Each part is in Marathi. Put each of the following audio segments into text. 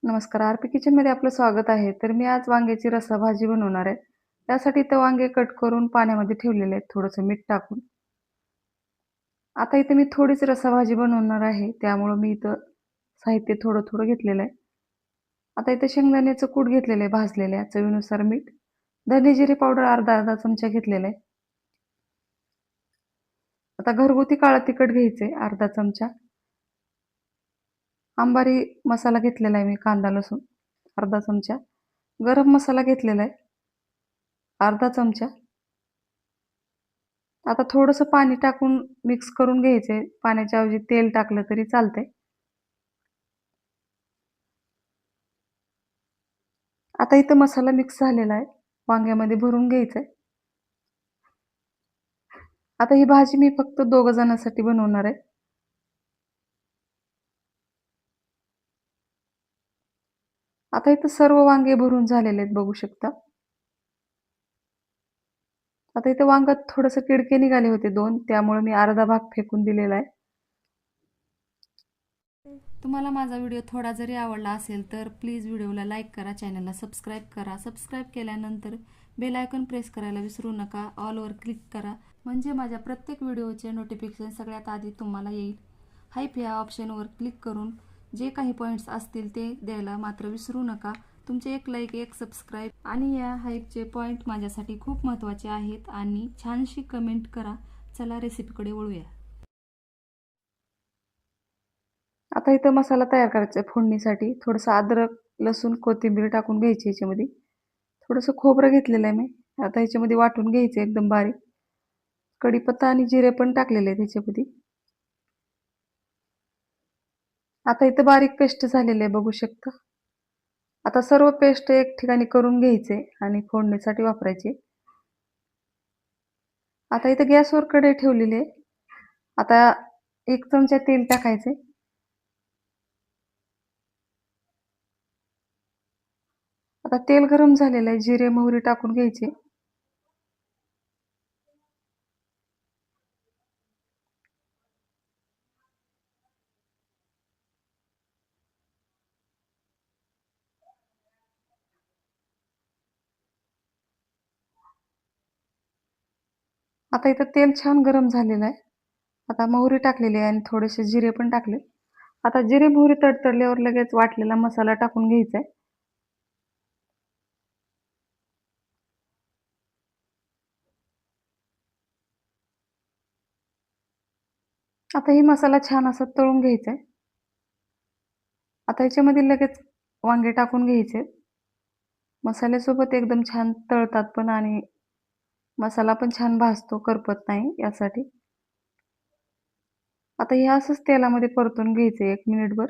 नमस्कार. आरपी किचनमध्ये आपलं स्वागत आहे. तर मी आज वांग्याची रस्साभाजी बनवणार आहे. त्यासाठी इथं वांगे कट करून पाण्यामध्ये ठेवलेले आहेत थोडंसं मीठ टाकून. आता इथे मी थोडीच रस्साभाजी बनवणार आहे. त्यामुळं मी इथं साहित्य थोडं-थोडं घेतलेलं आहे. आता इथं शेंगदाण्याचं कूट घेतलेलं आहे भाजलेल्या, चवीनुसार मीठ, धने जिरे पावडर अर्धा-अर्धा चमचा घेतलेला आहे. आता घरगुती काळं तिखट घ्यायचंय अर्धा चमचा. अंबारी मसाला घेतलेला आहे मी कांदा लसूण अर्धा चमचा. गरम मसाला घेतलेला आहे अर्धा चमचा. आता थोडंसं पाणी टाकून मिक्स करून घ्यायचंय. पाण्याच्या ऐवजी तेल टाकलं तरी चालतंय. आता इथं मसाला मिक्स झालेला आहे. वांग्यामध्ये भरून घ्यायचंय. आता ही भाजी मी फक्त दोघं जणांसाठी बनवणार आहे. आता इथं सर्व वांगे भरून झालेले आहेत बघू शकता. आता इथं वांग्यात थोडंसं किडके निघाले होते 2 त्यामुळे मी अर्धा भाग फेकून दिलेला आहे. तुम्हाला माझा व्हिडिओ थोडा जरी आवडला असेल तर प्लीज व्हिडिओला लाईक करा, चॅनलला सबस्क्राईब करा. सबस्क्राईब केल्यानंतर बेल आयकॉन प्रेस करायला विसरू नका. ऑलवर क्लिक करा म्हणजे माझ्या प्रत्येक व्हिडिओचे नोटिफिकेशन सगळ्यात आधी तुम्हाला येईल. हाईप या ऑप्शनवर क्लिक करून जे काही पॉईंट्स असतील ते द्यायला मात्र विसरू नका. तुमचे एक लाईक, एक सबस्क्राईब आणि या हाईपचे पॉईंट माझ्यासाठी खूप महत्त्वाचे आहेत. आणि छानशी कमेंट करा. चला रेसिपीकडे वळूया. आता इथं मसाला तयार करायचा आहे फोडणीसाठी. थोडंसं अद्रक, लसूण, कोथिंबीर टाकून घ्यायची ह्याच्यामध्ये. थोडंसं खोबरं घेतलेलं आहे मी. आता ह्याच्यामध्ये वाटून घ्यायचं एकदम बारीक. कढीपत्ता आणि जिरे पण टाकलेले आहेत ह्याच्यामध्ये. आता इथं बारीक पेस्ट झालेली आहे बघू शकता. आता सर्व पेस्ट एक ठिकाणी करून घ्यायचे आणि फोडणीसाठी वापरायचे. आता इथं गॅसवर कढई ठेवलेली आहे. आता 1 चमचा तेल टाकायचे. आता तेल गरम झालेलं आहे. जिरे, मोहरी टाकून घ्यायचे. आता इथं तेल छान गरम झालेलं आहे. आता मोहरी टाकलेली आहे आणि थोडेसे जिरे पण टाकले. आता जिरे, मोहरी तडतडल्यावर लगेच वाटलेला मसाला टाकून घ्यायचा आहे. आता ही मसाला छान असा तळून घ्यायचा आहे. आता ह्याच्यामध्ये लगेच वांगे टाकून घ्यायचे. मसाल्यासोबत एकदम छान तळतात पण आणि मसाला पण छान भाजतो, करपत नाही यासाठी. आता हे असंच तेलामध्ये परतून घ्यायचं 1 मिनिटभर.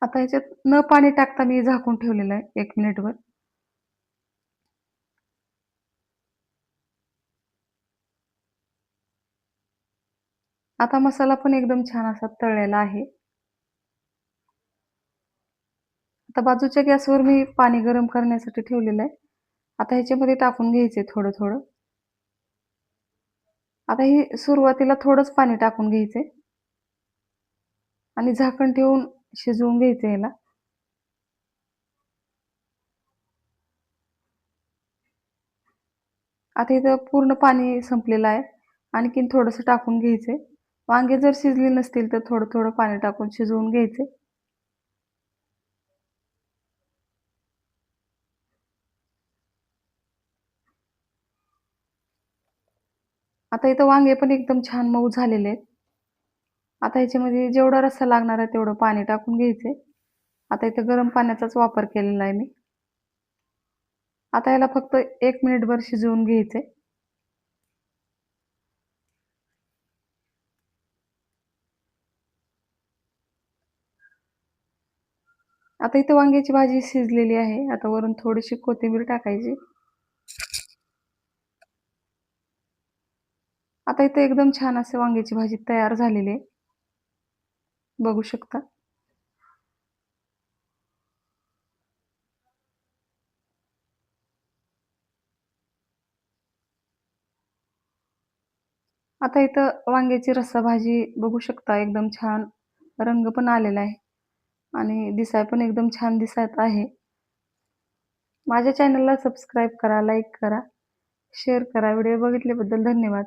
आता ह्याच्यात न पाणी टाकता मी झाकून ठेवलेलं आहे 1 मिनिटभर. आता मसाला पण एकदम छान असा तळलेला आहे. आता बाजूच्या गॅसवर मी पाणी गरम करण्यासाठी ठेवलेलं आहे. आता ह्याच्यामध्ये टाकून घ्यायचे थोडं-थोडं. आता ही सुरुवातीला थोडंच पाणी टाकून घ्यायचंय आणि झाकण ठेवून शिजवून घ्यायचं ह्याला. आता इथं पूर्ण पाणी संपलेलं आहे. आणखीन थोडंसं टाकून घ्यायचंय. वांगे जर शिजले नसतील तर थोडं-थोडं पाणी टाकून शिजवून घ्यायचे. आता इथं वांगे पण एकदम छान मऊ झालेले आहेत. आता ह्याच्यामध्ये जेवढा रस्सा लागणार आहे तेवढं पाणी टाकून घ्यायचंय. आता इथं गरम पाण्याचाच वापर केलेला आहे मी. आता याला फक्त 1 मिनिटभर शिजवून घ्यायचंय. आता इथं वांग्याची भाजी शिजलेली आहे. आता वरून थोडीशी कोथिंबीर टाकायची. आता इथं एकदम छान अशी वांग्याची भाजी तयार झालेली आहे. बघू शकता. आता इथं वांग्याची रस्सा भाजी बघू शकता, एकदम छान रंग पण आलेला आहे आणि दिसाय पण एकदम छान दिसत आहे. माझ्या चॅनलला सबस्क्राईब करा, लाईक करा, शेअर करा. व्हिडिओ बघितल्याबद्दल धन्यवाद.